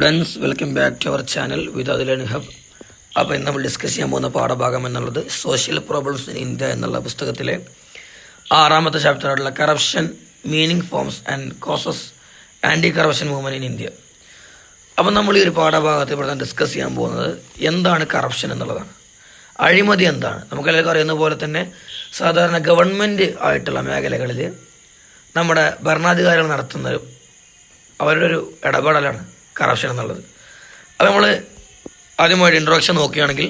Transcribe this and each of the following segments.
Friends, welcome back to our channel with learning hub. അപ്പോൾ ഇന്ന് നമ്മൾ ഡിസ്കസ് ചെയ്യാൻ പോകുന്ന പാഠഭാഗം എന്നുള്ളത് സോഷ്യൽ പ്രോബ്ലംസ് ഇൻ ഇന്ത്യ എന്നുള്ള പുസ്തകത്തിലെ 6ാമത്തെ ചാപ്റ്ററായിട്ടുള്ള corruption, meaning, forms and causes, anti corruption movement in India. അപ്പം നമ്മൾ ഈ ഒരു പാഠഭാഗത്തിൽ ഇവിടെ ഡിസ്കസ് ചെയ്യാൻ പോകുന്നത് എന്താണ് കറപ്ഷൻ എന്നുള്ളതാണ്. അഴിമതി എന്താണ്? നമുക്കെല്ലാവർക്കും അറിയുന്ന പോലെ തന്നെ സാധാരണ ഗവൺമെൻറ് ആയിട്ടുള്ള മേഖലകളിൽ നമ്മുടെ ഭരണാധികാരികൾ നടത്തുന്ന അവരുടെ ഒരു ഇടപെടലാണ് കറപ്ഷൻ എന്നുള്ളത്. അത് നമ്മൾ ആദ്യമായിട്ട് ഇൻട്രൊഡക്ഷൻ നോക്കുകയാണെങ്കിൽ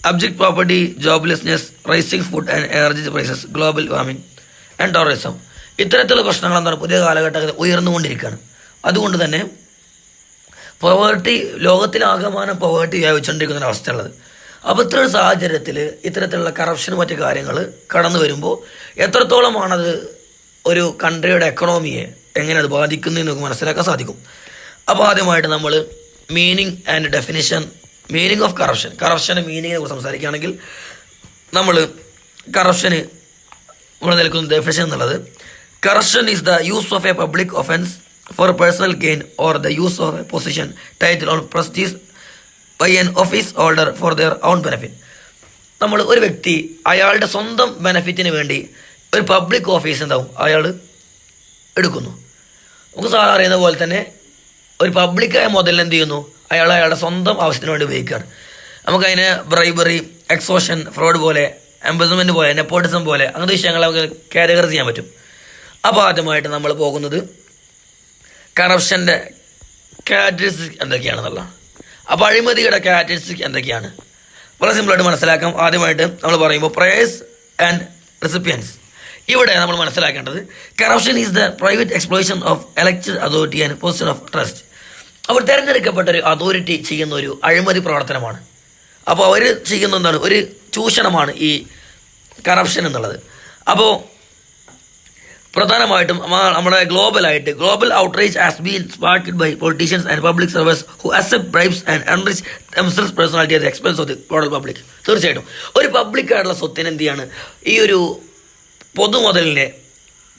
abject property, joblessness, rising food and energy prices, global warming and terrorism, ഇത്തരത്തിലുള്ള പ്രശ്നങ്ങൾ എന്താണ് പുതിയ കാലഘട്ടത്തിൽ ഉയർന്നുകൊണ്ടിരിക്കുകയാണ്. അതുകൊണ്ട് തന്നെ പവേർട്ടി, ലോകത്തിലാകമാനം പവേർട്ടി വ്യാപിച്ചുകൊണ്ടിരിക്കുന്ന ഒരു അവസ്ഥയുള്ളത്. അപ്പോൾ ഇത്തരം സാഹചര്യത്തിൽ ഇത്തരത്തിലുള്ള കറപ്ഷനും മറ്റു കാര്യങ്ങൾ കടന്നു വരുമ്പോൾ എത്രത്തോളമാണത് ഒരു കൺട്രിയുടെ എക്കണോമിയെ എങ്ങനെ അത് ബാധിക്കുന്നു എന്ന് മനസ്സിലാക്കാൻ സാധിക്കും. അപ്പോൾ ആദ്യമായിട്ട് നമ്മൾ meaning and definition, meaning of corruption, കറപ്ഷൻ്റെ മീനിങ്ങിനെ കുറിച്ച് സംസാരിക്കുകയാണെങ്കിൽ നമ്മൾ കറപ്ഷന് ഇവിടെ നിൽക്കുന്ന ഡെഫിനിഷൻ എന്നുള്ളത്, corruption is the use of a public offence for personal gain or the use of a position, title on prestige by an office holder for their own benefit. നമ്മൾ ഒരു വ്യക്തി അയാളുടെ സ്വന്തം ബെനഫിറ്റിന് വേണ്ടി ഒരു പബ്ലിക് ഓഫീസ് എന്താവും അയാൾ എടുക്കുന്നു. നമുക്ക് സാധാരണ അറിയുന്ന പോലെ തന്നെ ഒരു പബ്ലിക്കായ മുതൽ എന്ത് ചെയ്യുന്നു, അയാളുടെ സ്വന്തം ആവശ്യത്തിന് വേണ്ടി ഉപയോഗിക്കുകയാണ്. നമുക്കതിന് ബ്രൈബറി, എക്സോഷൻ, ഫ്രോഡ് പോലെ, എംബസമെൻറ്റ് പോലെ, നെപ്പോട്ടിസം പോലെ അങ്ങനത്തെ വിഷയങ്ങൾ നമുക്ക് കാറ്റഗറി ചെയ്യാൻ പറ്റും. അപ്പോൾ ആദ്യമായിട്ട് നമ്മൾ പോകുന്നത് കറപ്ഷൻ്റെ ക്യാരക്ടറിസ്റ്റിക് എന്തൊക്കെയാണെന്നുള്ളതാണ്. അപ്പോൾ അഴിമതിയുടെ ക്യാരക്ടറിസ്റ്റിക് എന്തൊക്കെയാണ് വളരെ സിമ്പിളായിട്ട് മനസ്സിലാക്കാം. ആദ്യമായിട്ട് നമ്മൾ പറയുമ്പോൾ പ്രേയേഴ്സ് ആൻഡ് റെസിപ്പിയൻസ്. ഇവിടെ നമ്മൾ മനസ്സിലാക്കേണ്ടത് corruption is the private exploitation of elected authority and position of trust. അവർ തിരഞ്ഞെടുക്കപ്പെട്ട ഒരു അതോറിറ്റി ചെയ്യുന്ന ഒരു അഴിമതി പ്രവർത്തനമാണ്. അപ്പോൾ അവർ ചെയ്യുന്ന എന്താണ്, ഒരു ചൂഷണമാണ് ഈ കറപ്ഷൻ എന്നുള്ളത്. അപ്പോൾ പ്രധാനമായിട്ടും നമ്മുടെ global outreach has been sparked by politicians and public service who accept bribes and enrich themselves personality at the expense of the broader public. തീർച്ചയായിട്ടും ഒരു പബ്ലിക്കായിട്ടുള്ള സ്വത്തിന് എന്ത് ചെയ്യാണ്, ഈ ഒരു പൊതുമുതലിനെ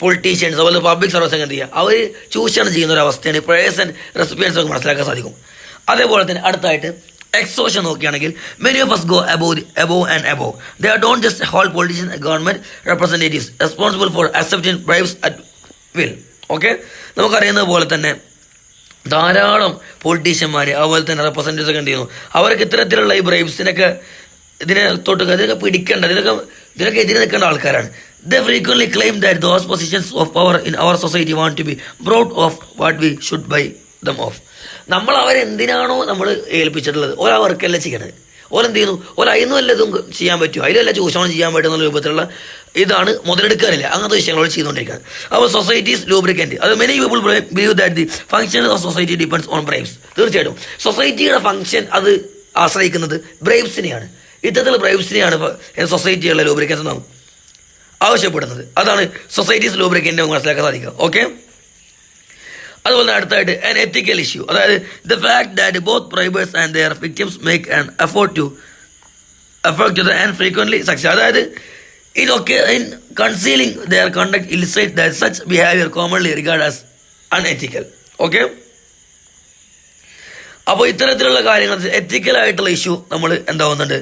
പൊളിറ്റീഷ്യൻസ് അതുപോലെ പബ്ലിക് സർവീസ് എന്ത് ചെയ്യുക, അവർ ചൂഷണം ചെയ്യുന്ന ഒരു അവസ്ഥയാണ് പ്രേയേഴ്സ് ആൻഡ് റെസിപ്പിയൻസ് ഒക്കെ മനസ്സിലാക്കാൻ സാധിക്കും. അതേപോലെ തന്നെ അടുത്തായിട്ട് എക്സോഷൻ നോക്കുകയാണെങ്കിൽ many of us go above and above. They don't just hold politicians and government representatives responsible for accepting bribes at will. Okay, നമുക്കറിയുന്നത് പോലെ തന്നെ ധാരാളം പൊളിറ്റീഷ്യന്മാർ അതുപോലെ തന്നെ റെപ്രസെൻറ്റേറ്റീവ്സ് ഒക്കെ എന്ത് ചെയ്യുന്നു, അവർക്ക് ഇത്തരത്തിലുള്ള ഈ ബ്രൈബ്സിനൊക്കെ ഇതിനൊക്കെ പിടിക്കേണ്ട, ഇതിനൊക്കെ എതിരെ നിൽക്കേണ്ട ആൾക്കാരാണ്. They frequently claim that those positions of power in our society want to be brought off what we should buy them off. നമ്മൾ അവരെന്തിനാണോ നമ്മൾ ഏൽപ്പിച്ചിട്ടുള്ളത് ഓരവർക്കല്ല ചെയ്യണത്, ഓരെന്ത് ചെയ്യുന്നു, അതിനും വല്ലതും ചെയ്യാൻ പറ്റുമോ, അതിലല്ല ചൂഷണം ചെയ്യാൻ പറ്റുന്ന രൂപത്തിലുള്ള ഇതാണ് മുതലെടുക്കാറില്ല, അങ്ങനത്തെ വിഷയങ്ങൾ ചെയ്തുകൊണ്ടിരിക്കുകയാണ്. അപ്പോൾ സൊസൈറ്റീസ് ലൂബ്രിക്കൻറ്റ്, അത് many people believe that the function of society depends on bribes. തീർച്ചയായിട്ടും സൊസൈറ്റിയുടെ ഫംഗ്ഷൻ അത് ആശ്രയിക്കുന്നത് ബ്രൈബ്സിനെയാണ്. ഇത്തരത്തിലുള്ള ബ്രൈബ്സിനെയാണ് സൊസൈറ്റിയുള്ള ലൂബ്രിക്കൻസ് എന്നാവും ആവശ്യപ്പെടുന്നത്. അതാണ് സൊസൈറ്റീസ് ലൂബ്രിക്കൻ്റ് മനസ്സിലാക്കാൻ സാധിക്കുക. ഓക്കെ, അതുപോലെ അടുത്തായിട്ട് ആൻ എത്തിക്കൽ ഇഷ്യൂ, അതായത് the fact that both bribers and their victims make an effort to and frequently success. അതായത് in concealing their conduct illustrate that such behaviour commonly regard as unethical. Okay, അപ്പോൾ ഇത്തരത്തിലുള്ള കാര്യങ്ങൾ എത്തിക്കലായിട്ടുള്ള issue നമ്മൾ എന്താവുന്നുണ്ട്,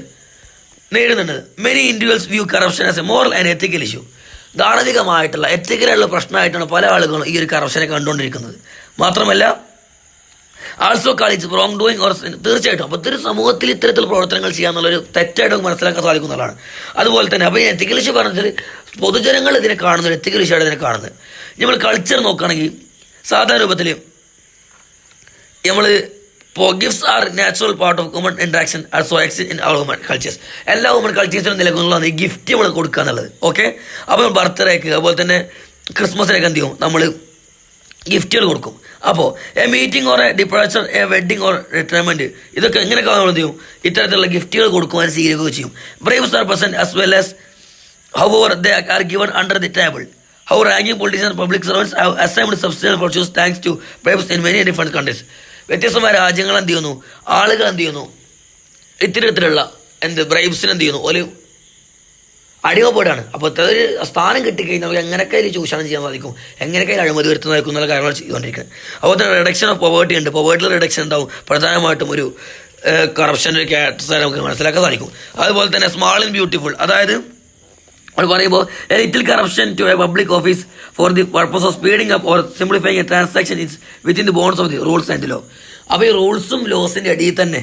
നേരിടുന്നുണ്ട്. Many individuals view corruption as a moral and ethical issue. ധാർമ്മികമായിട്ടുള്ള എത്തിക്കലായിട്ടുള്ള പ്രശ്നമായിട്ടാണ് പല ആളുകളും ഈ ഒരു കറപ്ഷനെ കണ്ടുകൊണ്ടിരിക്കുന്നത്. മാത്രമല്ല also called wrongdoing or, തീർച്ചയായിട്ടും അപ്പോൾ ഇതൊരു സമൂഹത്തിൽ ഇത്തരത്തിലുള്ള പ്രവർത്തനങ്ങൾ ചെയ്യാന്നുള്ളൊരു തെറ്റായിട്ട് മനസ്സിലാക്കാൻ സാധിക്കുന്നതാണ്. അതുപോലെ തന്നെ അപ്പോൾ ഈ എത്തിക്കൽ ഇഷ്യൂ പറഞ്ഞാൽ പൊതുജനങ്ങൾ ഇതിനെ കാണുന്നത് എത്തിക്കൽ ഇഷ്യൂ ആയിട്ട് ഇതിനെ കാണുന്നത്. നമ്മൾ കൾച്ചർ നോക്കുകയാണെങ്കിൽ സാധാരണ രൂപത്തിൽ നമ്മൾ gifts are natural part of human interaction also exist in our human cultures. എല്ലാ ഹ്യൂമൻ കൾച്ചേഴ്സിനും നിലകൊള്ളുന്നതാണ് ഈ ഗിഫ്റ്റ് നമ്മൾ കൊടുക്കുക എന്നുള്ളത്. ഓക്കെ, അപ്പോൾ ബർത്ത്ഡേക്ക് അതുപോലെ തന്നെ ക്രിസ്മസിനൊക്കെ എന്ത് ചെയ്യും, നമ്മൾ ഗിഫ്റ്റുകൾ കൊടുക്കും. അപ്പോൾ A meeting or A departure, A wedding or retirement, ഇതൊക്കെ എങ്ങനെയൊക്കെ നമ്മൾ എന്ത് ചെയ്യും, ഇത്തരത്തിലുള്ള ഗിഫ്റ്റുകൾ കൊടുക്കുവാൻ സ്വീകരിക്കുകയും ചെയ്യും. Bribes R present as well as however they are given under the table. How ranking politicians and public servants have assumed substantial fortunes thanks to bribes in many different countries. വ്യത്യസ്തമായ രാജ്യങ്ങൾ എന്ത് ചെയ്യുന്നു, ആളുകൾ എന്ത് ചെയ്യുന്നു, ഇത്തരത്തിലുള്ള ബ്രൈബ്സിന് എന്ത് ചെയ്യുന്നു, ഒരു അടിമപ്പെടാണ്. അപ്പോൾ ഇത്ര ഒരു സ്ഥാനം കിട്ടിക്കഴിഞ്ഞാൽ നമുക്ക് എങ്ങനെയൊക്കെ അതിൽ ചൂഷണം ചെയ്യാൻ സാധിക്കും, എങ്ങനെയൊക്കെ അതിൽ അഴിമതി വരുത്തുന്നതായിരിക്കും എന്നുള്ള കാര്യങ്ങൾ ചെയ്തുകൊണ്ടിരിക്കുന്നത്. അതുപോലെ തന്നെ റിഡക്ഷൻ ഓഫ് പോവേർട്ടി ഉണ്ട്. പോവേർട്ടിയിൽ റിഡക്ഷൻ ഉണ്ടാവും. പ്രധാനമായിട്ടും ഒരു കറപ്ഷൻ്റെ ഒരു ക്യാരക്ടേഴ്സ് നമുക്ക് മനസ്സിലാക്കാൻ സാധിക്കും. അതുപോലെ തന്നെ സ്മാൾ ആൻഡ് ബ്യൂട്ടിഫുൾ, അതായത് നമ്മൾ പറയുമ്പോൾ little corruption to a public office for the purpose of speeding up or simplifying a transaction is within the bounds of the rules and law. അപ്പോൾ ഈ റൂൾസും ലോസിൻ്റെ ഇടയിൽ തന്നെ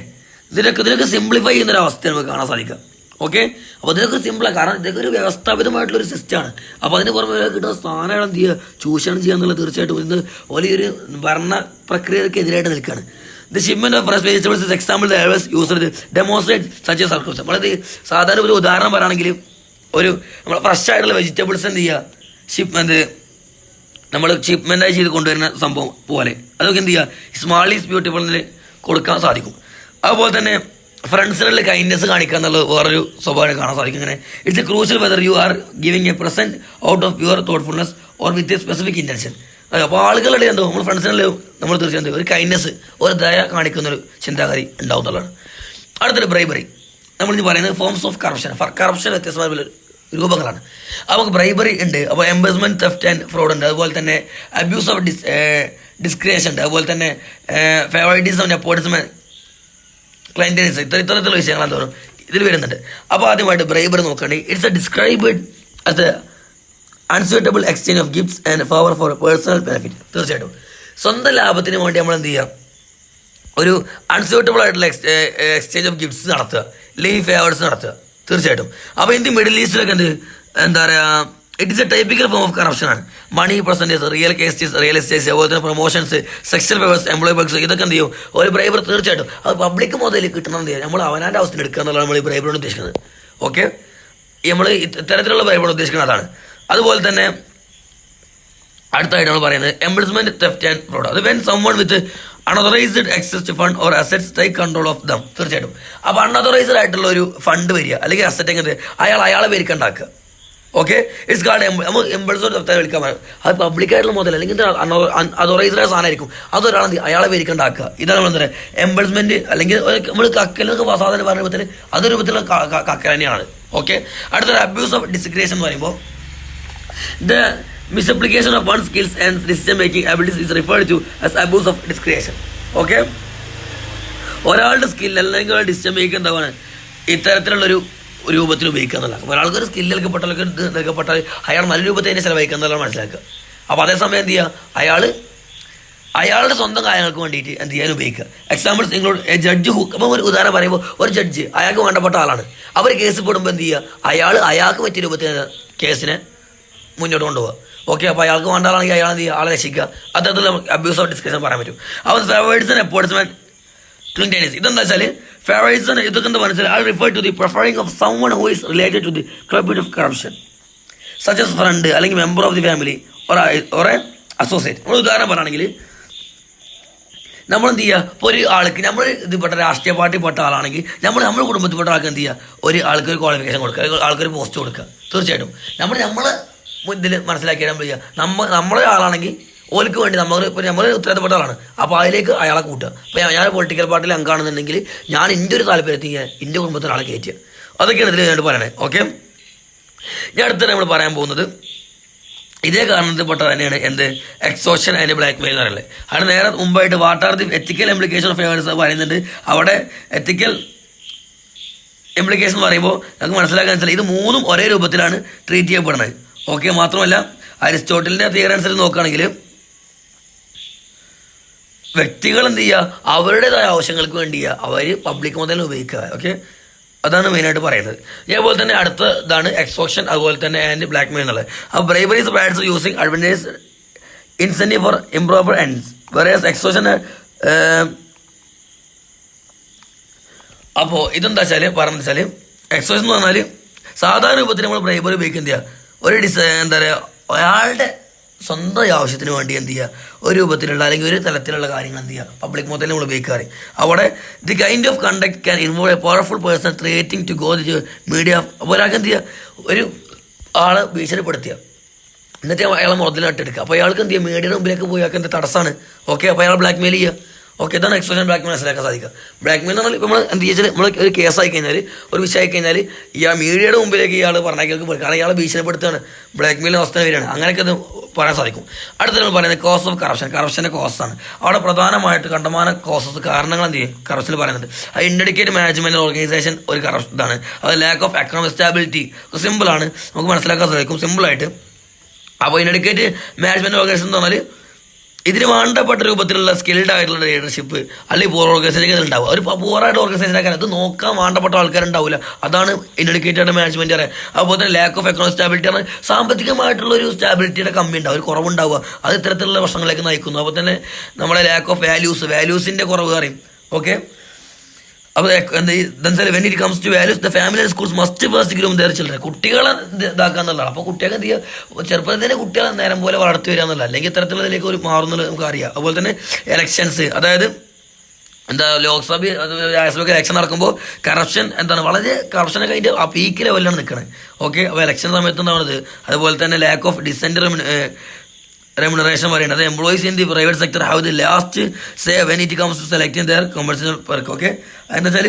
ഇതിനൊക്കെ സിംപ്ലിഫൈ ചെയ്യുന്നൊരവസ്ഥ നമുക്ക് കാണാൻ സാധിക്കുക. ഓക്കെ, അപ്പോൾ ഇതിനൊക്കെ സിമ്പിളാണ്. കാരണം ഇതൊക്കെ ഒരു വ്യവസ്ഥാപിതമായിട്ടുള്ളൊരു സിസ്റ്റമാണ്. അപ്പോൾ അതിന് പുറമെ കിട്ടുന്ന സ്ഥാനം എന്ത് ചെയ്യുക, ചൂഷണം ചെയ്യുക എന്നുള്ളത് തീർച്ചയായിട്ടും ഇന്ന് വലിയൊരു ഭരണ പ്രക്രിയക്കെതിരായിട്ട് നിൽക്കുകയാണ്. The shipment of fresh vegetables is example the airs used demonstrate such a circus. നമ്മളത് സാധാരണ ഒരു ഉദാഹരണം പറയുകയാണെങ്കിൽ നമ്മൾ ഫ്രഷ് ആയിട്ടുള്ള വെജിറ്റബിൾസ് എന്ത് ചെയ്യുക, നമ്മൾ ഷിപ്മെൻ്റായി ചെയ്ത് കൊണ്ടുവരുന്ന സംഭവം പോലെ അതൊക്കെ എന്ത് ചെയ്യുക, സ്മാൾ ഈസ് ബ്യൂട്ടിഫുൾ എന്ന് കൊടുക്കാൻ സാധിക്കും. അതുപോലെ തന്നെ ഫ്രണ്ട്സിനുള്ള കൈൻഡ്നെസ് കാണിക്കുക എന്നുള്ളത് വേറൊരു സ്വഭാവം കാണാൻ സാധിക്കും. ഇങ്ങനെ it's a crucial whether you are giving a present out of your thoughtfulness or with a specific intention. അപ്പോൾ ആളുകളുടെ എന്തോ നമ്മൾ ഫ്രണ്ട്സിനുള്ള നമ്മൾ തീർച്ചയായും ഒരു കൈൻഡ്നെസ്, ഒരു ദയ കാണിക്കുന്നൊരു ചിന്താഗതി ഉണ്ടാവും എന്നുള്ളതാണ്. അടുത്തൊരു ബ്രൈബറി. നമ്മളിത് പറയുന്നത് ഫോംസ് ഓഫ് കറപ്ഷൻ. കറപ്ഷൻ വ്യത്യസ്തമായ രൂപങ്ങളാണ്. നമുക്ക് ബ്രൈബറി ഉണ്ട്, അപ്പോൾ എംബേഴ്സ്മെൻറ്റ്, തെഫ്റ്റ് ആൻഡ് ഫ്രോഡ് ഉണ്ട്. അതുപോലെ തന്നെ അബ്യൂസ് ഓഫ് ഡിസ്ക്രിയേഷൻ ഉണ്ട്. അതുപോലെ തന്നെ ഫേവറിറ്റിസം, നെപ്പോട്ടിസം, ക്ലൈൻറ്റേഴ്സ്, ഇത്തരത്തിലുള്ള വിഷയങ്ങൾ എന്തോറും ഇതിൽ വരുന്നുണ്ട്. അപ്പോൾ ആദ്യമായിട്ട് ബ്രൈബറി നോക്കുകയാണെങ്കിൽ it's A described as A unsuitable exchange of gifts and ഫവർ for personal benefit. തീർച്ചയായിട്ടും സ്വന്തം ലാഭത്തിന് വേണ്ടി നമ്മൾ എന്ത് ചെയ്യുക, ഒരു അൺസ്യൂട്ടബിൾ ആയിട്ടുള്ള എക്സ്ചേഞ്ച് ഓഫ് ഗിഫ്റ്റ്സ് നടത്തുക, അല്ലെങ്കിൽ ഫേവേഴ്സ് നടത്തുക. തീർച്ചയായിട്ടും അപ്പോൾ ഇന്ത്യ മിഡിൽ ഈസ്റ്റിലൊക്കെ എന്താ പറയുക, it is A typical form of corruption ആണ്. മണി പെർസെൻറ്റേജ്, റിയൽ കേസ്റ്റേഴ്സ്, റിയൽ എസ്റ്റേറ്റ്സ്, അതുപോലെ തന്നെ promotions, sexual favours, employee Bugs, ഇതൊക്കെ എന്ത് ചെയ്യും, ഒരു ബ്രൈബർ തീർച്ചയായിട്ടും അത് പബ്ലിക് മുതൽ കിട്ടണമെന്ന് ചെയ്യാം. നമ്മൾ അവനാൻ്റെ അവസ്ഥയിൽ എടുക്കുക എന്നുള്ളതാണ് നമ്മൾ ഈ ബ്രൈബറോട് ഉദ്ദേശിക്കുന്നത്. ഓക്കെ, നമ്മൾ ഇത്തരത്തിലുള്ള ബ്രൈബറോട് ഉദ്ദേശിക്കുന്നത് അതാണ്. അതുപോലെ തന്നെ അടുത്തായിട്ട് നമ്മൾ പറയുന്നത് എംബേഴ്സ്മെന്റ്, തെഫ്റ്റ് ആൻഡ് ഫ്രോഡ്. അത് when someone with unauthorised access to fund or assets take control of them. തീർച്ചയായിട്ടും അപ്പോൾ അൺഓതറൈസ്ഡ് ആയിട്ടുള്ള ഒരു ഫണ്ട് വരിക, അല്ലെങ്കിൽ അസറ്റ് എങ്ങനെ അയാളെ പേർക്ക് ഉണ്ടാക്കുക. ഓക്കെ, ഇറ്റ്സ് കാർഡ് എംബേഴ്സ്മെന്റ് തെഫ്റ്റ് വിളിക്കാൻ പറയും. അത് പബ്ലിക്കായിട്ടുള്ള മുതൽ അല്ലെങ്കിൽ അൺഓതറൈസ്ഡ് സാധനമായിരിക്കും, അതൊരാൾ അയാളെ പേർക്ക് ഉണ്ടാക്കുക. ഇതാണ് നമ്മൾ എന്താ പറയുക എംബേഴ്സ്മെന്റ്, അല്ലെങ്കിൽ നമ്മൾ കക്കലൊക്കെ സാധനം പറയുമ്പോൾ തന്നെ അതൊരു രൂപത്തിലുള്ള കക്കൽ തന്നെയാണ്. ഓക്കെ, അടുത്തൊരു അബ്യൂസ് ഓഫ് ഡിസ്ക്രിയേഷൻ എന്ന് പറയുമ്പോൾ the misapplication of one's skills and decision making abilities is referred to as abuse of discretion. Okay, ഒരാളുടെ സ്കിൽ അല്ലെങ്കിൽ ഡിസിഷൻ മേക്കിംഗ് എന്താണ് ഇത്തരത്തിലുള്ളൊരു രൂപത്തിൽ ഉപയോഗിക്കുക എന്നുള്ളത്. ഒരാൾക്കൊരു സ്കില്ല് നൽകപ്പെട്ടാൽ അയാൾ നല്ല രൂപത്തിൽ തന്നെ ചിലവഴിക്കുക എന്നുള്ളത് മനസ്സിലാക്കുക. അപ്പോൾ അതേസമയം എന്ത് ചെയ്യുക, അയാളുടെ സ്വന്തം കാര്യങ്ങൾക്ക് വേണ്ടിയിട്ട് എന്ത് ചെയ്യാൻ ഉപയോഗിക്കുക. എക്സാമ്പിൾസ് നിങ്ങൾ ജഡ്ജ് അപ്പോൾ ഒരു ഉദാഹരണം പറയുമ്പോൾ ഒരു ജഡ്ജ് അയാൾക്ക് വേണ്ടപ്പെട്ട ആളാണ്. അവർ കേസ് പെടുമ്പോൾ എന്ത് ചെയ്യുക, അയാൾക്ക് പറ്റിയ രൂപത്തിൽ കേസിനെ മുന്നോട്ട് കൊണ്ടുപോകുക. ഓക്കെ, അപ്പോൾ അയാൾക്ക് വേണ്ട ആളാണെങ്കിൽ അയാൾ എന്ത് ചെയ്യുക, ആളെ രക്ഷിക്കുക. അത്തരത്തിൽ നമുക്ക് അബ്യൂസ് ഓഫ് ഡിസ്കഷൻ പറയാൻ പറ്റും. അപ്പോൾ ഫേവേഴ്സ് ആൻഡ് നെപ്പോട്ടിസം, ക്ലിൻറ്റേഴ്സ്, ഇതെന്താ വെച്ചാൽ ഫേവേഴ്സ് ഇതൊക്കെ എന്താ മനസ്സിലായി, I refer to the preferring of someone who is related to the club of corruption such as friend അല്ലെങ്കിൽ member of the family or a associate. നമ്മൾ ഉദാഹരണം പറയുകയാണെങ്കിൽ നമ്മൾ എന്ത് ചെയ്യുക, ഇപ്പോൾ ഒരു ആൾക്ക് നമ്മൾ ഇതിൽപ്പെട്ട രാഷ്ട്രീയ പാർട്ടിപ്പെട്ട ആളാണെങ്കിൽ നമ്മുടെ കുടുംബത്തിൽപ്പെട്ട ആൾക്ക് എന്ത് ചെയ്യുക, ഒരു ആൾക്കൊരു ക്വാളിഫിക്കേഷൻ കൊടുക്കുക, ആൾക്കൊരു പോസ്റ്റ് കൊടുക്കുക. തീർച്ചയായിട്ടും നമ്മൾ മുന്നിൽ മനസ്സിലാക്കിയാൽ നമ്മൾ ചെയ്യുക, നമ്മളെ ആളാണെങ്കിൽ ഓർക്ക് വേണ്ടി നമ്മൾ ഉത്തരവാദിത്തപ്പെട്ട ആളാണ്, അപ്പോൾ അതിലേക്ക് അയാളെ കൂട്ടുക. അപ്പോൾ ഞാൻ പൊളിറ്റിക്കൽ പാർട്ടിയിൽ അംഗമാണെന്നുണ്ടെങ്കിൽ ഞാൻ എൻ്റെ ഒരു താല്പര്യത്തിൽ എൻ്റെ കുടുംബത്തിൽ ആളെ കയറ്റുക. അതൊക്കെയാണ് ഇതിൽ ഞാൻ പറയണേ. ഓക്കെ, ഞാൻ അടുത്ത നമ്മൾ പറയാൻ പോകുന്നത് ഇതേ കാരണത്തിൽപ്പെട്ട തന്നെയാണ് എന്ത് എക്സോഷൻ ആൻഡ് ബ്ലാക്ക് മെയിൽ എന്ന് പറയുന്നത്. അതിന് നേരെ മുമ്പായിട്ട് what are the ethical implication of favours പറയുന്നുണ്ട്. അവിടെ എത്തിക്കൽ ഇംപ്ലിക്കേഷൻ എന്ന് പറയുമ്പോൾ നമുക്ക് മനസ്സിലാക്കാൻ വെച്ചാൽ ഇത് മൂന്നും ഒരേ രൂപത്തിലാണ് ട്രീറ്റ് ചെയ്യപ്പെടുന്നത്. ഓക്കെ, മാത്രമല്ല അരിസ്റ്റോട്ടലിൻ്റെ തിയറി അനുസരിച്ച് നോക്കുകയാണെങ്കിൽ വ്യക്തികൾ എന്ത് ചെയ്യുക, അവരുടേതായ ആവശ്യങ്ങൾക്ക് വേണ്ടി അവർ പബ്ലിക് മുതൽ ഉപയോഗിക്കുക. ഓക്കെ, അതാണ് മെയിനായിട്ട് പറയുന്നത്. അതേപോലെ തന്നെ അടുത്ത ഇതാണ് എക്സോഷൻ, അതുപോലെ തന്നെ ആൻഡ് ബ്ലാക്ക് മെയിൽ എന്നുള്ളത്. അപ്പോൾ briberies pads using advantage incentive for improper ends whereas extortion. അപ്പോൾ ഇതെന്താ വെച്ചാൽ പറയുന്നത് വെച്ചാൽ എക്സോഷൻ എന്ന് പറഞ്ഞാൽ സാധാരണ രൂപത്തിൽ നമ്മൾ ബ്രൈബറി ഉപയോഗിക്കുക ഒരു എന്താ പറയുക, അയാളുടെ സ്വന്തം ആവശ്യത്തിന് വേണ്ടി എന്ത് ചെയ്യുക, ഒരു രൂപത്തിലുള്ള അല്ലെങ്കിൽ ഒരു തലത്തിലുള്ള കാര്യങ്ങൾ എന്ത് ചെയ്യുക പബ്ലിക് മൊത്തത്തിൽ നമ്മൾ ഉപയോഗിക്കാറ്. അവിടെ the kind of conduct can involve a powerful person creating to go the media. അപ്പോൾ ഒരാൾക്ക് എന്ത് ചെയ്യുക, ഒരു ആളെ ഭീഷണിപ്പെടുത്തുക, എന്നിട്ട് അയാളെ മുതലായിട്ട് എടുക്കുക. അപ്പോൾ അയാൾക്ക് എന്ത് ചെയ്യുക, മീഡിയയുടെ മുമ്പിലേക്ക് പോയി അയാൾക്ക് എന്ത് തടസ്സമാണ്. ഓക്കെ, അപ്പോൾ അയാൾ ബ്ലാക്ക് മെയിൽ ചെയ്യുക. ഓക്കെ, ഇതാണ് എക്സ്പ്ലോഷൻ ബ്ലാക്ക് മെയിൽ മനസ്സിലാക്കാൻ സാധിക്കുക. ബ്ലാക്ക് മെയിൽ എന്ന് പറഞ്ഞാൽ ഇപ്പോൾ നമ്മൾ എന്ത് ചെയ്താൽ നമ്മൾ ഒരു കേസായി കഴിഞ്ഞാൽ, ഒരു വിഷയമായി കഴിഞ്ഞാൽ ഇയാൾ മീഡിയയുടെ മുമ്പിലേക്ക് ഇയാൾ പറഞ്ഞേക്ക് പോയി, കാരണം ഇയാൾ ഭീഷണിപ്പെടുത്തുകയാണ്, ബ്ലാക്ക് മെയിലിന് അവസ്ഥ വരികയാണ്. അങ്ങനെയൊക്കെ അത് പറയാൻ സാധിക്കും. അടുത്ത നമ്മൾ പറയുന്നത് കോസ് ഓഫ് കറപ്ഷൻ. കറപ്ഷൻ്റെ കോസാണ്. അവിടെ പ്രധാനമായിട്ട് കണ്ടമാന കോസസ് കാരണങ്ങൾ എന്ത് ചെയ്യും കറപ്ഷനിൽ പറയുന്നുണ്ട്. അത് ഇൻഡെഡിക്കേറ്റ് മാനേജ്മെൻറ്റ് ഓർഗനൈസേഷൻ ഒരു കറപ്ഷൻ ഇതാണ്. അത് ലാക്ക് ഓഫ് എക്കണോമിക് സ്റ്റാബിലിറ്റി. സിമ്പിളാണ്, നമുക്ക് മനസ്സിലാക്കാൻ സാധിക്കും സിമ്പിളായിട്ട്. അപ്പോൾ ഇൻഡെഡിക്കേറ്റ് മാനേജ്മെൻറ്റ് ഓർഗനൈസേഷൻ എന്ന് പറഞ്ഞാൽ ഇതിന് വേണ്ടപ്പെട്ട രൂപത്തിലുള്ള സ്കിൽഡ് ആയിട്ടുള്ള ലീഡർഷിപ്പ് അല്ലെങ്കിൽ പൂർ ഓർഗനൈസേഷൻ ഉണ്ടാവും. ഒരു പൂറായിട്ട് ഓർഗനൈസേഷൻ ആക്കാൻ അത് നോക്കാൻ വേണ്ടപ്പെട്ട ആൾക്കാരുണ്ടാവില്ല. അതാണ് ഇൻഡെഡിക്കേറ്റഡ് മാനേജ്മെന്റ് പറയുക. അതുപോലെ തന്നെ ലാക്ക് ഓഫ് എക്കണോമിക് സ്റ്റാബിലിറ്റി ആണ്, സാമ്പത്തികമായിട്ടുള്ള ഒരു സ്റ്റാബിലിറ്റിയുടെ കമ്മി ഉണ്ടാവും, ഒരു കുറവുണ്ടാവുക. അത് ഇത്തരത്തിലുള്ള പ്രശ്നങ്ങളിലേക്ക് നയിക്കുന്നു. അപ്പോൾ തന്നെ നമ്മുടെ ലാക്ക് ഓഫ് വാല്യൂസിന്റെ കുറവ് പറയും. ഓക്കെ, അപ്പോൾ എന്താ when it comes to values the family and schools must first groom there children. കുട്ടികളെ ഇതാക്കുക എന്നുള്ളതാണ്. അപ്പോൾ കുട്ടികൾക്ക് എന്ത് ചെയ്യുക, ചെറുപ്പത്തിൽ തന്നെ കുട്ടികളെ നേരം പോലെ വളർത്തി വരിക എന്നുള്ളത്, അല്ലെങ്കിൽ ഇത്തരത്തിലുള്ളതിലേക്ക് ഒരു മാറുന്നത് നമുക്ക് അറിയാം. അതുപോലെ തന്നെ എലക്ഷൻസ്, അതായത് എന്താ ലോക്സഭ രാജ്യസഭയ്ക്ക് ഇലക്ഷൻ നടക്കുമ്പോൾ കറപ്ഷൻ എന്താണ് വളരെ കറപ്ഷനൊക്കെ അതിൻ്റെ ആ പീക്ക് ലെവലിലാണ് നിൽക്കുന്നത്. ഓക്കെ, അപ്പോൾ ഇലക്ഷൻ സമയത്ത് എന്താണത്. അതുപോലെ തന്നെ ലാക്ക് ഓഫ് remuneration പറയുന്നത്. Employees in the private sector have the last say when it comes to selecting their compensation work. Okay, അതെന്താ വെച്ചാൽ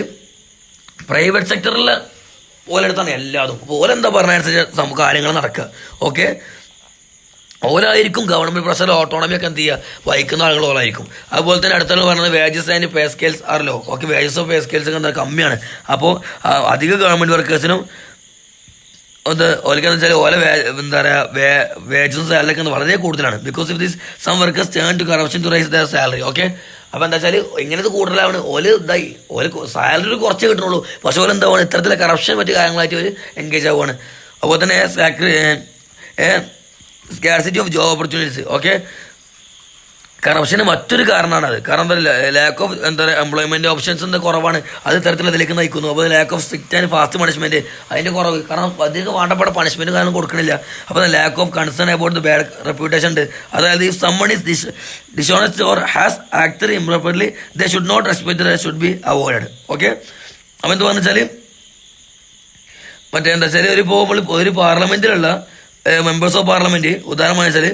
പ്രൈവറ്റ് സെക്ടറിലെ ഓലെടുത്താണ് എല്ലാതും. അപ്പോൾ ഓലെന്താ പറഞ്ഞനുസരിച്ച് കാര്യങ്ങൾ നടക്കുക. ഓക്കെ, ഓലായിരിക്കും ഗവൺമെൻറ് പ്രഷർ ഓട്ടോണമി ഒക്കെ എന്ത് ചെയ്യുക വഹിക്കുന്ന ആളുകൾ ഓലായിരിക്കും. അതുപോലെ തന്നെ അടുത്തുള്ള പറയുന്നത് wages and pay scales are low. Okay, wages of pay scales ഒക്കെ എന്താ കമ്മിയാണ്. അപ്പോൾ അധിക ഗവൺമെൻറ് വർക്കേഴ്സിനും ഓൽക്കെന്ന് വെച്ചാൽ ഓല എന്താ പറയുക വേജസും സാലറിയൊക്കെ വളരെ കൂടുതലാണ്. Because of this some workers turn to corruption to raise their salary. Okay, അപ്പോൾ എന്താ വെച്ചാൽ ഇങ്ങനത്തെ കൂടുതലാണ് ഓല് ഇതായി സാലറി കുറച്ചേ കിട്ടുന്നുള്ളൂ. പക്ഷെ ഓല് എന്താ ഇത്തരത്തിലെ കറപ്ഷൻ മറ്റു കാര്യങ്ങളായിട്ട് ഒരു എൻഗേജ് ആവുകയാണ്. അതുപോലെ തന്നെ scarcity of job opportunities. Okay, കറപ്ഷന് മറ്റൊരു കാരണമാണത്. കാരണം എന്താ ലാക്ക് ഓഫ് എന്താ പറയുക എംപ്ലോയ്മെൻറ്റ് ഓപ്ഷൻസ് എന്താ കുറവാണ്, അത് തരത്തിലതിലേക്ക് നയിക്കുന്നു. അപ്പോൾ lack of strict and fast punishment അതിൻ്റെ കുറവ്, കാരണം അധികം വേണ്ടപ്പെട്ട പണിഷ്മെൻറ്റ് കാരണം കൊടുക്കണില്ല. അപ്പോൾ lack of concern about the bad reputation ഉണ്ട്. അതായത് if someone is dishonest or has acted improperly they should not respect, the should be avoided. Okay, അപ്പോൾ എന്ത് പറഞ്ഞാൽ മറ്റേ എന്താ വെച്ചാൽ ഒരു പാർലമെൻറ്റിലുള്ള മെമ്പേഴ്സ് ഓഫ് പാർലമെൻറ്റ് ഉദാഹരണം വെച്ചാൽ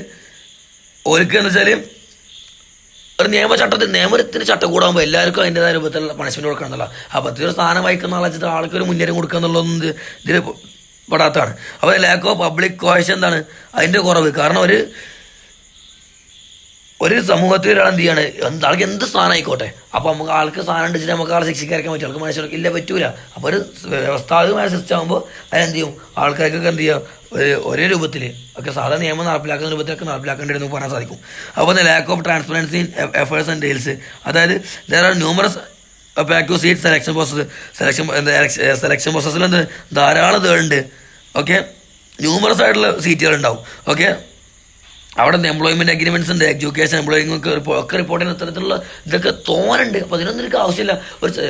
ഓർക്ക് എന്താ വെച്ചാൽ ഒരു നിയമത്തിന് ചട്ടക്കൂടാകുമ്പോൾ എല്ലാവർക്കും അതിൻ്റെതായ രൂപത്തിലുള്ള പണിഷ്മെൻറ്റ് കൊടുക്കണം എന്നുള്ള. അപ്പോൾ ഒരു സ്ഥാനം വഹിക്കുന്ന ആളെ വെച്ചിട്ട് ആൾക്ക് ഒരു മുന്നേറ്റം കൊടുക്കുക എന്നുള്ളതൊന്നും ഇതിൽ പെടാത്തതാണ്. അപ്പോൾ ലാക്ക് ഓഫ് പബ്ലിക് കോയഷൻ എന്താണ് അതിൻ്റെ കുറവ്. കാരണം ഒരു സമൂഹത്തിൽ ഒരാൾ എന്ത് ചെയ്യാണ്, ആൾക്ക് എന്ത് സ്ഥാനം ആയിക്കോട്ടെ, അപ്പോൾ നമുക്ക് ആൾക്ക് സ്ഥാനം ഉണ്ടെങ്കിൽ നമുക്ക് ആളെ ശിക്ഷിക്കാൻ പറ്റും, ആൾക്ക് മനുഷ്യർക്ക് ഇല്ല പറ്റൂല. അപ്പോൾ ഒരു വ്യവസ്ഥാപികമായ സിസ്റ്റം ആകുമ്പോൾ അതെന്ത് ചെയ്യും, ആൾക്കാർക്കൊക്കെ എന്ത് ചെയ്യുക ഒരേ രൂപത്തിൽ ഒക്കെ സാധാരണ നിയമം നടപ്പിലാക്കുന്ന രൂപത്തിലൊക്കെ നടപ്പിലാക്കേണ്ടി പറയാൻ സാധിക്കും. അപ്പോൾ lack of transparency in affairs and deals. അതായത് there are numerous opaque seat selection പ്രോസസ്സിൽ എന്ത് ധാരാളം ഇതുണ്ട്. ഓക്കെ, ന്യൂമറസ് ആയിട്ടുള്ള സീറ്റുകളുണ്ടാവും. ഓക്കെ, അവിടെ എംപ്ലോയ്മെൻറ്റ് അഗ്രിമെൻറ്റ്സ് ഉണ്ട്, എഡ്യൂക്കേഷൻ എംപ്ലോയിങ് ഒക്കെ റിപ്പോർട്ട് ചെയ്യുന്ന തരത്തിലുള്ള ഇതൊക്കെ തോന്നുന്നുണ്ട്. അപ്പോൾ അതിനൊന്നും എനിക്ക് ആവശ്യമില്ല.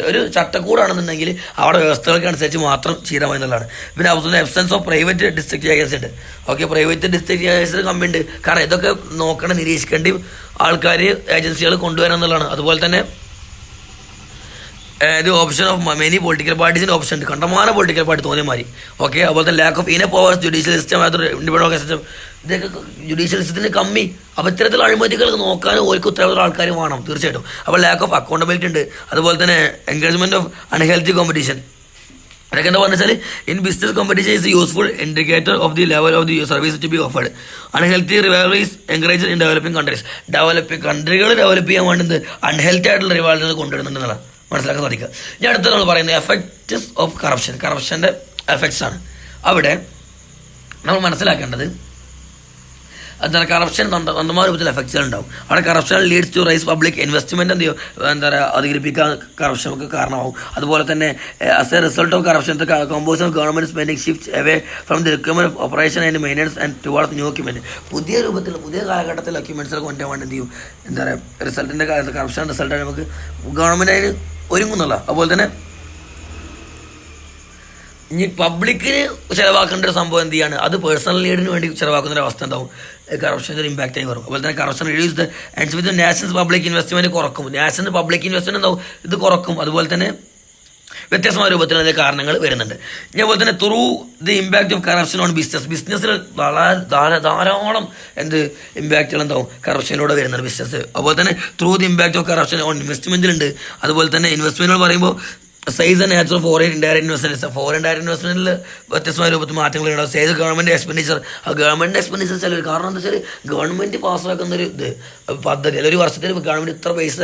ഒരു ചട്ടക്കൂടാണെന്നുണ്ടെങ്കിൽ അവിടെ വ്യവസ്ഥകൾക്ക് അനുസരിച്ച് മാത്രം ചെയ്താൽ മതി എന്നുള്ളതാണ്. പിന്നെ അതുപോലെ എബ്സെൻസ് ഓഫ് പ്രൈവറ്റ് ഡിസ്ട്രിക്ട് ജഡ്ജസ് ഉണ്ട്. ഓക്കെ, പ്രൈവറ്റ് ഡിസ്ട്രിക്ട് ജഡ്ജസ് കമ്മി ഉണ്ട്. കാരണം ഇതൊക്കെ നോക്കണം, നിരീക്ഷിക്കേണ്ടി ആൾക്കാർ ഏജൻസികൾ കൊണ്ടുവരണം എന്നുള്ളതാണ്. അതുപോലെ തന്നെ the option of many political പാർട്ടീസിൻ്റെ ഓപ്ഷൻ ഉണ്ട്, കണ്ടമാന പൊളിറ്റിക്കൽ പാർട്ടി തോന്നിയ മാതിരി. ഓക്കെ, അതുപോലെ തന്നെ ലാക്ക് ഓഫ് ഇന powers judicial system, independent system, ഇതൊക്കെ ജുഡീഷ്യൽ സിസ്റ്റത്തിന് കമ്മി. അപ്പോൾ ഇത്തരത്തിലുള്ള അഴിമതികൾ നോക്കാനും ഓർക്ക് ഉത്തരവാദിത്ത ആൾക്കാർ വേണം തീർച്ചയായിട്ടും. അപ്പോൾ ലാക്ക് ഓഫ് അക്കൗണ്ടബിലിറ്റി ഉണ്ട്. അതുപോലെ തന്നെ എൻകറേജ്മെൻറ്റ് ഓഫ് അൺഹെൽത്തി കോമ്പറ്റീഷൻ. അതൊക്കെ എന്താ പറഞ്ഞാൽ in business competition is useful indicator of the level of the service to be offered. Unhealthy rivalries encourage in developing countries. കൺട്രികൾ ഡെവലപ്പ് ചെയ്യാൻ വേണ്ടത് അൺഹെൽത്തി ആയിട്ടുള്ള റിവാൽസ് കൊണ്ടുവരുന്നുണ്ടെന്നുള്ള മനസ്സിലാക്കാൻ സാധിക്കുക. ഞാൻ അടുത്ത നമ്മൾ പറയുന്നത് എഫക്ട്സ് ഓഫ് കറപ്ഷൻ, കറപ്ഷൻ്റെ എഫക്ട്സ് ആണ്. അവിടെ നമ്മൾ മനസ്സിലാക്കേണ്ടത് എന്താണ്, കറപ്ഷൻ സ്വന്തമായ രൂപത്തിൽ എഫക്ട്സുകൾ ഉണ്ടാവും. അവിടെ corruption leads to raise public investment എന്ത് ചെയ്യും, എന്താ പറയുക അധികരിപ്പിക്കാൻ കറപ്ഷനൊക്കെ കാരണമാവും. അതുപോലെ തന്നെ as a result of corruption composition of government spending shift away from the requirement of operation and maintenance and towards new equipment. പുതിയ രൂപത്തിൽ പുതിയ കാലഘട്ടത്തിൽ എക്യുപ്മെൻറ്റ്സൊക്കെ കൊണ്ടുപോകാൻ വേണ്ടി എന്ത് ചെയ്യും, എന്താ പറയുക റിസൾട്ടിൻ്റെ കാലത്ത് കറപ്ഷൻ റിസൾട്ടാണ് നമുക്ക് ഗവൺമെൻറ് അതിന് ഒരുങ്ങുന്നുള്ള. അതുപോലെ തന്നെ ഇനി പബ്ലിക്കിന് ചിലവാക്കേണ്ട ഒരു സംഭവം എന്ത് ചെയ്യാണ്, അത് പേഴ്സണൽ നീഡിന് വേണ്ടി ചിലവാക്കുന്ന ഒരു അവസ്ഥ ഉണ്ടാവും, കറപ്ഷൻ്റെ ഒരു ഇമ്പാക്റ്റ് ആയി വരും. അതുപോലെ തന്നെ corruption reduce the and with national public investment കുറക്കും. നാഷണൽ പബ്ലിക് ഇൻവെസ്റ്റ്മെൻറ്റ് എന്താവും, ഇത് കുറക്കും. അതുപോലെ തന്നെ വ്യത്യസ്തമായ രൂപത്തിൽ അതിൻ്റെ കാരണങ്ങൾ വരുന്നുണ്ട്. അതുപോലെ തന്നെ through the impact of corruption on ബിസിനസ്സിൽ ധാരാളം ഇമ്പാക്റ്റുകൾ എന്താവും കറപ്ഷനിലൂടെ വരുന്നുണ്ട് ബിസിനസ്. അതുപോലെ തന്നെ through the impact of corruption on ഇൻവെസ്റ്റ്മെന്റിലുണ്ട്. അതുപോലെ തന്നെ ഇൻവെസ്റ്റ്മെന്റുകൾ പറയുമ്പോൾ size and nature of foreign indirect investment, foreign direct ഇൻവെസ്റ്റ്മെന്റിൽ വ്യത്യസ്തമായ രൂപത്തിൽ മാറ്റങ്ങൾ ഉണ്ടാവും. സൈസ് ഗവൺമെന്റ് എക്സ്പെൻഡിച്ചർ, ആ ഗവൺമെന്റ് എക്സ്പെൻഡിച്ചർ ചിലർ കാരണം എന്താ വെച്ചാൽ ഗവൺമെന്റ് പാസ്സാക്കുന്ന ഒരു പദ്ധതി അല്ലെങ്കിൽ ഒരു വർഷത്തിൽ ഗവൺമെന്റ് ഇത്ര പൈസ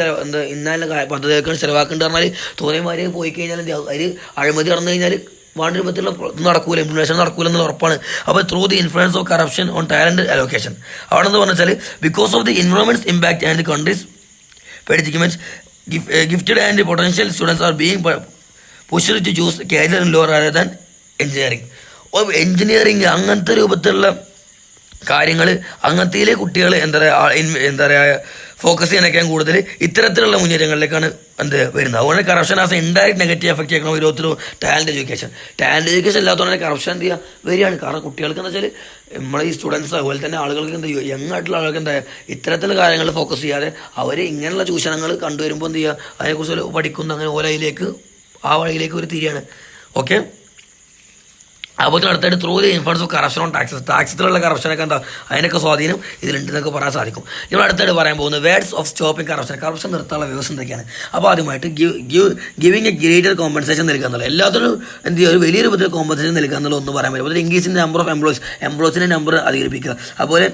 ഇന്നാലും പദ്ധതികൾക്ക് ചിലവാക്കേണ്ടി പറഞ്ഞാൽ തോന്നിയമാര് പോയി കഴിഞ്ഞാൽ അതിൽ അഴിമതി നടന്നു കഴിഞ്ഞാൽ വേണ്ട രൂപത്തിലുള്ള നടക്കൂല, ഇംപ്ലിമേഷൻ നടക്കൂല എന്നുള്ള ഉറപ്പാണ്. അപ്പോൾ through the influence of corruption on talent allocation, അവിടെ എന്ന് പറഞ്ഞാൽ because of the environment impact and the countries predicaments, gifted and potential students are being pushed to choose career in law rather than engineering. Engineering അങ്ങനത്തെ രൂപത്തിലുള്ള കാര്യങ്ങൾ അങ്ങനത്തെ കുട്ടികൾ എന്താ പറയുക ഫോക്കസ് ചെയ്യാനൊക്കെയാണ് കൂടുതൽ ഇത്തരത്തിലുള്ള മുന്നേറ്റങ്ങളിലേക്കാണ് വരുന്നത്. അതുകൊണ്ട് corruption as indirect negative effect ചെയ്യണം ഓരോരുത്തരും ടാലന്റ് എഡ്യൂക്കേഷൻ ഇല്ലാത്തതുകൊണ്ട് കറപ്ഷൻ എന്ത് ചെയ്യുക വരികയാണ്. കാരണം കുട്ടികൾക്ക് എന്താ വെച്ചാൽ നമ്മളെ ഈ സ്റ്റുഡൻസ് അതുപോലെ തന്നെ ആളുകൾക്ക് എന്താ ചെയ്യുക, യങ് ആയിട്ടുള്ള ആളുകൾക്ക് എന്താ ഇത്തരത്തിലുള്ള കാര്യങ്ങൾ ഫോക്കസ് ചെയ്യാതെ അവർ ഇങ്ങനെയുള്ള ചൂഷണങ്ങൾ കണ്ടുവരുമ്പോൾ എന്ത് ചെയ്യുക അതിനെക്കുറിച്ച് പഠിക്കുന്നു, അങ്ങനെ ഓരോ ആ വഴിയിലേക്ക് ഒരു തിരിയാണ്. ഓക്കെ, അതുപോലെ അടുത്തായിട്ട് through the influence of corruption on ടാക്സിലുള്ള കറപ്ഷനൊക്കെ എന്താ അതിനൊക്കെ സ്വാധീനം ഇതിലുണ്ടെന്നൊക്കെ പറയാൻ സാധിക്കും. നമ്മൾ അടുത്തായിട്ട് പറയാൻ പോകുന്നത് വേർഡ്സ് ഓഫ് സ്റ്റോപ്പിംഗ് കറപ്ഷൻ നിർത്താനുള്ള വ്യവസ്ഥ എന്തൊക്കെയാണ്. അപ്പോൾ ആദ്യമായിട്ട് ഗിവിങ് എ ഗ്രേറ്റർ കോമ്പൻസേഷൻ നൽകുക എന്നുള്ള എല്ലാത്തിനും എന്ത് ചെയ്യുക ഒരു വലിയ രൂപത്തിൽ കോമ്പൻസേഷൻ നൽകുക എന്നുള്ള ഒന്ന് പറയാൻ പറ്റും. അതുപോലെ ഇൻക്രീസിൻ്റെ നമ്പർ ഓഫ് എംപ്ലോയീസിൻ്റെ നമ്പർ അധികരിപ്പിക്കുക. അതുപോലെ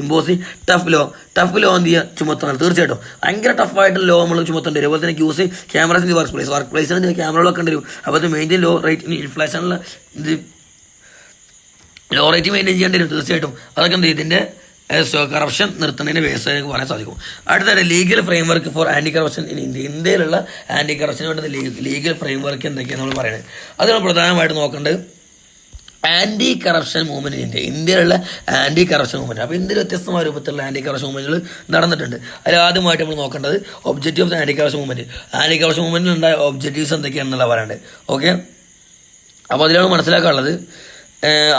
ഇമ്പോസിങ് ടഫ് ലോ എന്ത് ചെയ്യുക ചുമത്തണം. തീർച്ചയായിട്ടും ഭയങ്കര ടഫായിട്ടുള്ള ലോ നമ്മൾ ചുമത്തേണ്ടി വരും. അതുപോലെ തന്നെ യൂസ് ക്യാമറസ് ഇൻ വർക്ക് പ്ലേസിന് ക്യാമറകളൊക്കെ ഉണ്ട് വരും. അതുപോലെ മെയിൻറ്റെയിൻ ലോ റേറ്റ് ഇൻഫ്ലേഷനുള്ള ലോ റേറ്റ് മെയിൻറ്റെയിൻ ചെയ്യേണ്ടി വരും. തീർച്ചയായിട്ടും അതൊക്കെ എന്ത് ചെയ്യും ഇതിൻ്റെ കറപ്ഷൻ നിർത്തുന്നതിന് വ്യവസ്ഥ പറയാൻ സാധിക്കും. അടുത്തത് legal framework for anti corruption in ഇന്ത്യയിലുള്ള ആൻറ്റി കറപ്ഷന് വേണ്ട ലീഗൽ ഫ്രെയിംവർക്ക് എന്തൊക്കെയാണ് നമ്മൾ പറയുന്നത്. അത് നമ്മൾ പ്രധാനമായിട്ട് നോക്കേണ്ടത് ആൻറ്റി കറപ്ഷൻ മൂവ്മെൻറ്റ് ഇന്ത്യയിലുള്ള ആൻറ്റി കറപ്ഷൻ മൂവ്മെൻറ്റ്. അപ്പോൾ ഇന്ത്യയിൽ വ്യത്യസ്തമായ രൂപത്തിലുള്ള ആൻറ്റി കറപ്ഷൻ മൂവ്മെൻറ്റുകൾ നടന്നിട്ടുണ്ട്. അതിൽ ആദ്യമായിട്ട് നമ്മൾ നോക്കേണ്ടത് objective of the anti corruption മൂവ്മെൻറ്റിൽ ഉണ്ടായ ഒബ്ജക്റ്റീവ്സ് എന്തൊക്കെയാണെന്നുള്ള പറയേണ്ടത്. ഓക്കെ, അപ്പോൾ അതിലാണ് മനസ്സിലാക്കാനുള്ളത്.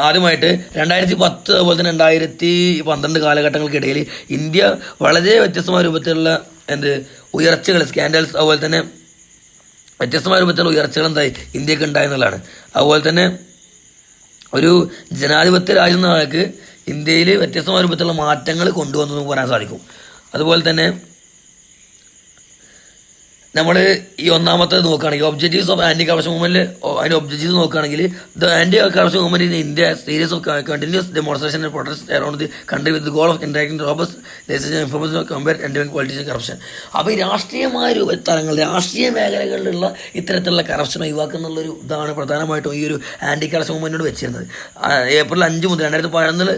ആദ്യമായിട്ട് 2010 അതുപോലെ തന്നെ 2012 കാലഘട്ടങ്ങൾക്കിടയിൽ ഇന്ത്യ വളരെ വ്യത്യസ്തമായ രൂപത്തിലുള്ള ഉയർച്ചകൾ, സ്കാൻഡൽസ്, അതുപോലെ തന്നെ വ്യത്യസ്തമായ രൂപത്തിലുള്ള ഉയർച്ചകൾ ഇന്ത്യക്ക് ഉണ്ടായെന്നുള്ളതാണ്. അതുപോലെ തന്നെ ഒരു ജനാധിപത്യ രാജ്യം എന്ന നിലയ്ക്ക് ഇന്ത്യയിൽ വ്യത്യസ്തമായ രൂപത്തിലുള്ള മാറ്റങ്ങൾ കൊണ്ടുവന്നു എന്ന് പറയാൻ സാധിക്കും. അതുപോലെ തന്നെ നമ്മൾ ഈ ഒന്നാമത്തെ നോക്കുകയാണെങ്കിൽ ഒബ്ജക്റ്റീവ്സ് ഓഫ് ആൻറ്റി കറപ്ഷൻ മൂവ്മെൻറ്റിൽ അതിൻ്റെ ഒബ്ജക്റ്റീവ്സ് നോക്കുകയാണെങ്കിൽ the anti corruption movement in India series of continuous demonstration and protest around the country with goal of enacting robust legislation information compare and political corruption. അപ്പോൾ ഈ രാഷ്ട്രീയമായ തലങ്ങൾ രാഷ്ട്രീയ മേഖലകളിലുള്ള ഇത്തരത്തിലുള്ള കറപ്ഷൻ ഒഴിവാക്കുന്നുള്ളൊരു ഇതാണ് പ്രധാനമായിട്ടും ഈ ഒരു ആൻറ്റി കറപ്ഷൻ മൂവ്മെൻറ്റോട് വെച്ചിരുന്നത്. ഏപ്രിൽ 5 മുതൽ 2011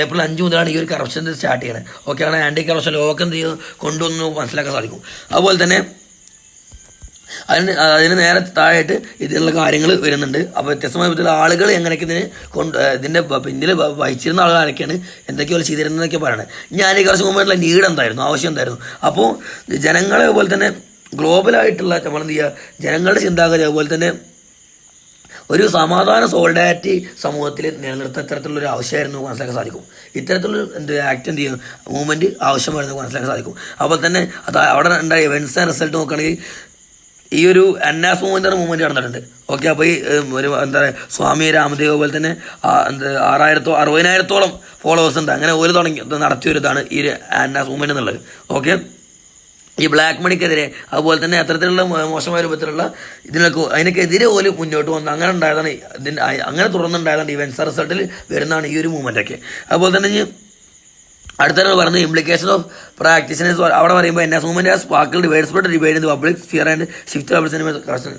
ഏപ്രിൽ 5 മുതലാണ് ഈ ഒരു കറപ്ഷൻ സ്റ്റാർട്ട് ചെയ്യുന്നത്. ഓക്കെ, ആണ് ആൻറ്റി കറപ്ഷൻ ലോകം എന്ത് ചെയ്ത് കൊണ്ടുവന്ന് മനസ്സിലാക്കാൻ സാധിക്കും. അതുപോലെ തന്നെ അതിന് നേരെ താഴെയായിട്ട് ഇതിലുള്ള കാര്യങ്ങൾ വരുന്നുണ്ട്. അപ്പോൾ വ്യത്യസ്തമായ വിധത്തിലുള്ള ആളുകൾ എങ്ങനെയൊക്കെ ഇതിൻ്റെ പിന്നിൽ വഹിച്ചിരുന്ന ആളുകൾ ആരൊക്കെയാണ്, എന്തൊക്കെയോ ചെയ്തിരുന്നതൊക്കെ പറയണത്. ഞാൻ ഈ കറക്ഷൻ മുമ്പുള്ള നീഡ് എന്തായിരുന്നു, ആവശ്യം എന്തായിരുന്നു. അപ്പോൾ ജനങ്ങളെ അതുപോലെ തന്നെ ഗ്ലോബലായിട്ടുള്ള നമ്മളെന്ത് ചെയ്യുക ജനങ്ങളുടെ ചിന്താഗതി അതുപോലെ തന്നെ ഒരു സമാധാന സോളിഡാരിറ്റി സമൂഹത്തിൽ നിലനിർത്താൻ ഇത്തരത്തിലുള്ളൊരു ആവശ്യമായിരുന്നു മനസ്സിലാക്കാൻ സാധിക്കും. ഇത്തരത്തിലുള്ള ആക്ട് മൂവ്മെൻറ്റ് ആവശ്യമായിരുന്നു മനസ്സിലാക്കാൻ സാധിക്കും. അതുപോലെ തന്നെ അവിടെ ഉണ്ടായ ഇവൻസ് ആൻഡ് റിസൾട്ട് നോക്കുകയാണെങ്കിൽ ഈ ഒരു അന്നാസ് മൂവ്മെൻറ്റ് നടന്നിട്ടുണ്ട്. ഓക്കെ, അപ്പോൾ ഈ ഒരു സ്വാമി രാമദേവ് പോലെ തന്നെ 60,000-60,000 ഫോളോവേഴ്സ് ഉണ്ട്. അങ്ങനെ ഒരു നടത്തിയൊരിതാണ് ഈ അന്നാസ് മൂവ്മെൻറ്റ് എന്നുള്ളത്. ഓക്കെ, ഈ ബ്ലാക്ക് മണിക്കെതിരെ അതുപോലെ തന്നെ അത്തരത്തിലുള്ള മോശമായ രൂപത്തിലുള്ള അതിനൊക്കെതിരെ പോലും മുന്നോട്ട് വന്ന് അങ്ങനെ ഉണ്ടായതാണ് അങ്ങനെ തുടർന്നുണ്ടായതാണ് ഇവൻസ് റിസൾട്ടിൽ വരുന്നതാണ് ഈ ഒരു മൂവ്മെൻറ്റൊക്കെ. അതുപോലെ തന്നെ അടുത്ത പറയുന്നത് ഇംപ്ലിക്കേഷൻ ഓഫ് പ്രാക്ടീഷണേഴ്സ്. അവിടെ പറയുമ്പോൾ N S movement has sparkled widespread debate in the public sphere and shift correction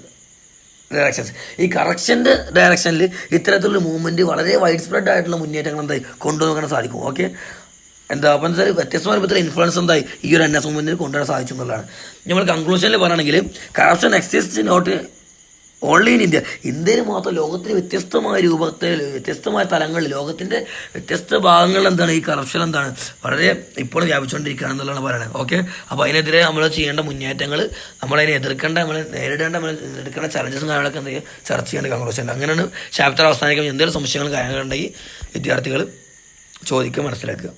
directions. ഈ കറക്ഷൻ്റെ ഡയറക്ഷനിൽ ഇത്തരത്തിലുള്ള മൂവ്മെൻറ്റ് വളരെ വൈഡ് സ്പ്രെഡ് ആയിട്ടുള്ള മുന്നേറ്റങ്ങൾ കൊണ്ടുവരാൻ സാധിക്കും. ഓക്കെ, അപ്പം എന്താ വ്യത്യസ്തമായ രൂപത്തിൽ ഇൻഫ്ലുവൻസ് ഈ ഒരു എൻ എസ് മൂവ്മെൻറ്റിൽ കൊണ്ടുവരാൻ സാധിച്ചു എന്നുള്ളതാണ്. നമ്മൾ കൺക്ലൂഷനിൽ പറയുകയാണെങ്കിൽ corruption exist not only in ഇന്ത്യയിൽ മാത്രം ലോകത്തിന് വ്യത്യസ്തമായ രൂപത്തിൽ വ്യത്യസ്തമായ തലങ്ങളിൽ ലോകത്തിൻ്റെ വ്യത്യസ്ത ഭാഗങ്ങളിൽ ഈ കറപ്ഷൻ വളരെ ഇപ്പോഴും വ്യാപിച്ചുകൊണ്ടിരിക്കുകയാണെന്നുള്ളതാണ് പറയുന്നത്. ഓക്കെ, അപ്പോൾ അതിനെതിരെ നമ്മൾ ചെയ്യേണ്ട മുന്നേറ്റങ്ങൾ നമ്മളതിനെ നമ്മൾ നേരിടേണ്ട ചലഞ്ചസും കാര്യങ്ങളൊക്കെ ചർച്ച ചെയ്യേണ്ട കൺക്ലൂഷൻ. അങ്ങനെയാണ് ചാപ്റ്റർ അവസാനിക്കുമ്പോൾ എന്തെങ്കിലും സംശയങ്ങളും കാര്യങ്ങളുണ്ടെങ്കിൽ വിദ്യാർത്ഥികൾ ചോദിക്കുക, മനസ്സിലാക്കുക.